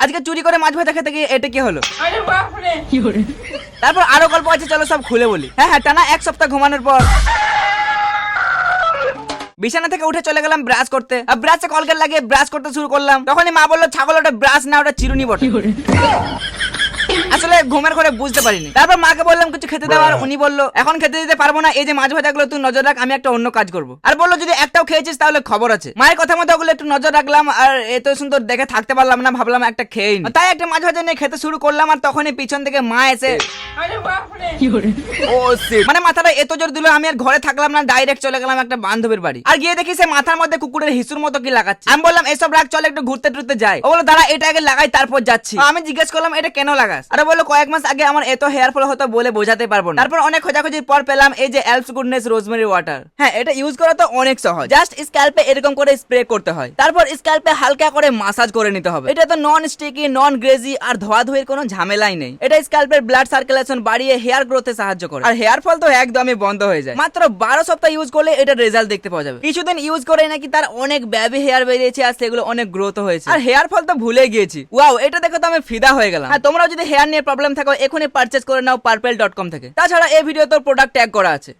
আজকে চুরি করে মাছ ভাজা খেতে গিয়ে এটা কি হলো। তারপর আরো গল্প আছে, চলো সব খুলে বলি। হ্যাঁ, টানা 1 সপ্তাহ ঘুমানোর পর বিছানা থেকে উঠে চলে গেলাম ব্রাশ করতে। ব্রাশে কলগেট লাগিয়ে ব্রাশ করতে শুরু করলাম। তখনই মা বললো, ছাগল ওটা ব্রাশ না, ওটা চিরুনি বটে। আসলে ঘুমের ঘরে বুঝতে পারিনি। তারপর মাকে বললাম কিছু খেতে দেওয়ার, উনি বললো এখন খেতে দিতে পারবো না, এই যে মাছ ভাজাগুলো তুই নজর রাখ, আমি একটা অন্য কাজ করবো। আর বললো যদি একটাও খেয়েছিস তাহলে খবর আছে। মায়ের কথা মতো ওগুলো একটু নজর রাখলাম, আর এত সুন্দর দেখে থাকতে পারলাম না, ভাবলাম একটা খেয়ে নি। তাই একটা মাছ ভাজা নিয়ে খেতে শুরু করলাম। আর তখনই পিছন থেকে মা এসে মানে মাথাটা এত জোর দিল, আমি আর ঘরে থাকলাম না, ডাইরেক্ট চলে গেলাম একটা বান্ধবীর বাড়ি। আর গিয়ে দেখি সে মাথার মধ্যে কুকুরের হিসুর মতো কি লাগাচ্ছে। আমি বললাম এসব রাখ, চলে একটু ঘুরতে টুরতে যাই। ও বললো দাঁড়া, এটা আগে লাগাই তারপর যাচ্ছি। আমি জিজ্ঞেস করলাম এটা কেন লাগাস। আরে বললো কয়েক মাস আগে আমার এত হেয়ার ফল হতো বলে বোঝাতে পারবো না। তারপর অনেক খোঁজাখুঁজির পর পেলাম এই যে এলস গুডনেস রোজমেরি ওয়াটার। হ্যাঁ, এটা ইউজ করা তো অনেক সহজ, জাস্ট স্ক্যাল্পে এরকম করে স্প্রে করতে হয়, তারপর স্ক্যাল্পে হালকা করে মাসাজ করে নিতে হবে। এটা তো নন স্টিকি, নন গ্রেজি, আর ধোয়াধুয়ির কোনো ঝামেলাই নেই। এটা স্ক্যাল্পের ব্লাড সার্কুলেশন বাড়িয়ে হেয়ার গ্রোথে সাহায্য করে, আর হেয়ার ফল তো একদমই বন্ধ হয়ে যায়। মাত্র 12 সপ্তাহ ইউজ করলে এটা রেজাল্ট দেখতে পাওয়া যাবে। কিছুদিন ইউজ করে নাকি তার অনেক বেবি হেয়ার বেরিয়েছে, আর সেগুলো অনেক গ্রোথ হয়েছে, আর হেয়ার ফল তো ভুলে গিয়েছি। ওয়াও, এটা দেখে তো আমি ফিদা হয়ে গেলাম। হ্যাঁ, তোমরাও যদি হেয়ার নিয়ে প্রবলেম থাকো এখনই পারচেজ করে নাও purple.com থেকে। তাছাড়া এই ভিডিও তোর প্রোডাক্ট ট্যাগ করা আছে।